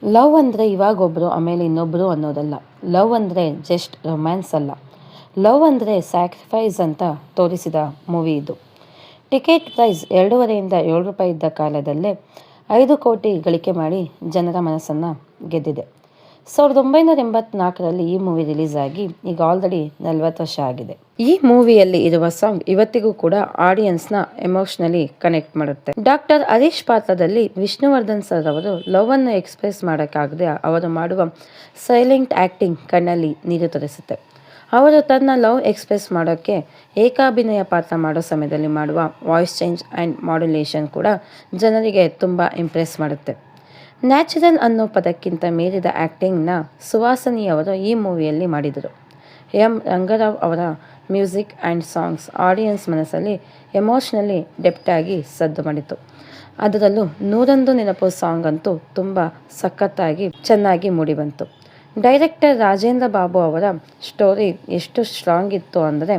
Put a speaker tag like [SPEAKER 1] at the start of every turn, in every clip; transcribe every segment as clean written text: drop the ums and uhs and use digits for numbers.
[SPEAKER 1] Love ಅಂದರೆ ಇವಾಗೊಬ್ಬರು ಆಮೇಲೆ ಇನ್ನೊಬ್ಬರು ಅನ್ನೋದಲ್ಲ. ಲವ್ ಅಂದರೆ ಜಸ್ಟ್ ರೊಮ್ಯಾನ್ಸ್ ಅಲ್ಲ. ಲವ್ ಅಂದರೆ ಸ್ಯಾಕ್ರಿಫೈಸ್ ಅಂತ ತೋರಿಸಿದ ಮೂವಿ ಇದು. ಟಿಕೆಟ್ ಪ್ರೈಸ್ 2.5 ರಿಂದ 7 ರೂಪಾಯಿ ಇದ್ದ ಕಾಲದಲ್ಲೇ 5 ಕೋಟಿ ಗಳಿಕೆ ಮಾಡಿ ಜನರ ಮನಸ್ಸನ್ನು ಗೆದ್ದಿದೆ. 1984ರಲ್ಲಿ ಈ ಮೂವಿ ರಿಲೀಸ್ ಆಗಿ ಈಗ ಆಲ್ರೆಡಿ 40 ವರ್ಷ ಆಗಿದೆ. ಈ ಮೂವಿಯಲ್ಲಿ ಇರುವ ಸಾಂಗ್ ಇವತ್ತಿಗೂ ಕೂಡ ಆಡಿಯನ್ಸ್ನ ಎಮೋಷನಲಿ ಕನೆಕ್ಟ್ ಮಾಡುತ್ತೆ. ಡಾಕ್ಟರ್ ಹರೀಶ್ ಪಾತ್ರದಲ್ಲಿ ವಿಷ್ಣುವರ್ಧನ್ ಸರ್ ಅವರು ಲವ್ ಅನ್ನು ಎಕ್ಸ್ಪ್ರೆಸ್ ಮಾಡೋಕ್ಕಾಗದೆ ಅವರು ಮಾಡುವ ಸೈಲೆಂಟ್ ಆ್ಯಕ್ಟಿಂಗ್ ಕಣ್ಣಲ್ಲಿ ನೀರು ತರಿಸುತ್ತೆ. ಅವರು ತನ್ನ ಲವ್ ಎಕ್ಸ್ಪ್ರೆಸ್ ಮಾಡೋಕ್ಕೆ ಏಕಾಭಿನಯ ಪಾತ್ರ ಮಾಡೋ ಸಮಯದಲ್ಲಿ ಮಾಡುವ ವಾಯ್ಸ್ ಚೇಂಜ್ ಆ್ಯಂಡ್ ಮಾಡ್ಯುಲೇಷನ್ ಕೂಡ ಜನರಿಗೆ ತುಂಬ ಇಂಪ್ರೆಸ್ ಮಾಡುತ್ತೆ. ನ್ಯಾಚುರಲ್ ಅನ್ನೋ ಪದಕ್ಕಿಂತ ಮೀರಿದ ಆ್ಯಕ್ಟಿಂಗ್ನ ಸುಹಾಸಿನಿಯವರು ಈ ಮೂವಿಯಲ್ಲಿ ಮಾಡಿದರು. ಎಂ ರಂಗರಾವ್ ಅವರ ಮ್ಯೂಸಿಕ್ ಆ್ಯಂಡ್ ಸಾಂಗ್ಸ್ ಆಡಿಯನ್ಸ್ ಮನಸ್ಸಲ್ಲಿ ಎಮೋಷ್ನಲಿ ಡೆಪ್ಟಾಗಿ ಸದ್ದು ಮಾಡಿತು. ಅದರಲ್ಲೂ 101 ನೆನಪು ಸಾಂಗ್ ಅಂತೂ ತುಂಬ ಸಖತ್ತಾಗಿ ಚೆನ್ನಾಗಿ ಮೂಡಿಬಂತು. ಡೈರೆಕ್ಟರ್ ರಾಜೇಂದ್ರ ಬಾಬು ಅವರ ಸ್ಟೋರಿ ಎಷ್ಟು ಸ್ಟ್ರಾಂಗ್ ಇತ್ತು ಅಂದರೆ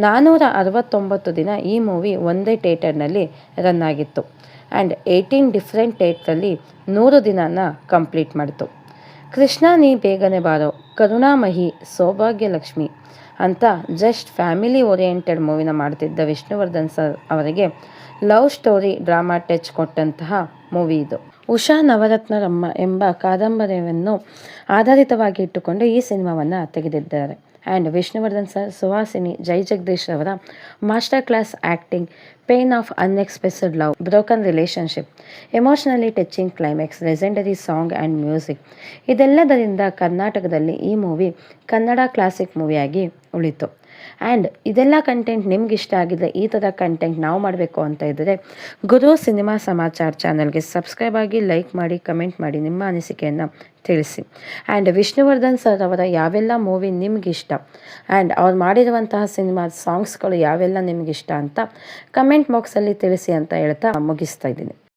[SPEAKER 1] 469 ದಿನ ಈ ಮೂವಿ ಒಂದೇ ಥಿಯೇಟರ್ನಲ್ಲಿ ರನ್ ಆಗಿತ್ತು ಆ್ಯಂಡ್ 18 ಡಿಫ್ರೆಂಟ್ ಥಿಯೇಟ್ರಲ್ಲಿ 100 ದಿನನ ಕಂಪ್ಲೀಟ್ ಮಾಡಿತು. ಕೃಷ್ಣ ನೀ ಬೇಗನೆ ಬಾರೋ, ಕರುಣಾಮಹಿ, ಸೌಭಾಗ್ಯಲಕ್ಷ್ಮಿ ಅಂತ ಜಸ್ಟ್ ಫ್ಯಾಮಿಲಿ ಓರಿಯೆಂಟೆಡ್ ಮೂವಿನ ಮಾಡ್ತಿದ್ದ ವಿಷ್ಣುವರ್ಧನ್ ಸರ್ ಅವರಿಗೆ ಲವ್ ಸ್ಟೋರಿ ಡ್ರಾಮಾ ಟಚ್ ಕೊಟ್ಟಂತಹ ಮೂವಿ ಇದು. ಉಷಾ ನವರತ್ನರಮ್ಮ ಎಂಬ ಕಾದಂಬರಿಯನ್ನು ಆಧಾರಿತವಾಗಿ ಇಟ್ಟುಕೊಂಡು ಈ ಸಿನಿಮಾವನ್ನು ತೆಗೆದಿದ್ದಾರೆ. ಆ್ಯಂಡ್ ವಿಷ್ಣುವರ್ಧನ್ ಸರ್, ಸುಹಾಸಿನಿ, ಜೈ ಜಗದೀಶ್ ಅವರ master class acting, pain of unexpressed love, broken relationship, emotionally touching climax, legendary song and music ಇದೆಲ್ಲದರಿಂದ ಕರ್ನಾಟಕದಲ್ಲಿ ಈ ಮೂವಿ ಕನ್ನಡ ಕ್ಲಾಸಿಕ್ ಮೂವಿಯಾಗಿ ಉಳಿತು. ಆ್ಯಂಡ್ ಇದೆಲ್ಲ ಕಂಟೆಂಟ್ ನಿಮ್ಗೆ ಇಷ್ಟ ಆಗಿದ್ರೆ, ಈ ಥರ ಕಂಟೆಂಟ್ ನಾವು ಮಾಡಬೇಕು ಅಂತ ಇದ್ದರೆ ಗುರು ಸಿನಿಮಾ ಸಮಾಚಾರ ಚಾನಲ್ಗೆ ಸಬ್ಸ್ಕ್ರೈಬ್ ಆಗಿ, ಲೈಕ್ ಮಾಡಿ, ಕಮೆಂಟ್ ಮಾಡಿ, ನಿಮ್ಮ ಅನಿಸಿಕೆಯನ್ನು ತಿಳಿಸಿ. ಆ್ಯಂಡ್ ವಿಷ್ಣುವರ್ಧನ್ ಸರ್ ಅವರ ಯಾವೆಲ್ಲ ಮೂವಿ ನಿಮಗಿಷ್ಟ ಆ್ಯಂಡ್ ಅವ್ರು ಮಾಡಿರುವಂತಹ ಸಿನಿಮಾ ಸಾಂಗ್ಸ್ಗಳು ಯಾವೆಲ್ಲ ನಿಮಗಿಷ್ಟ ಅಂತ ಕಮೆಂಟ್ ಬಾಕ್ಸಲ್ಲಿ ತಿಳಿಸಿ ಅಂತ ಹೇಳ್ತಾ ಮುಗಿಸ್ತಾ ಇದ್ದೀನಿ.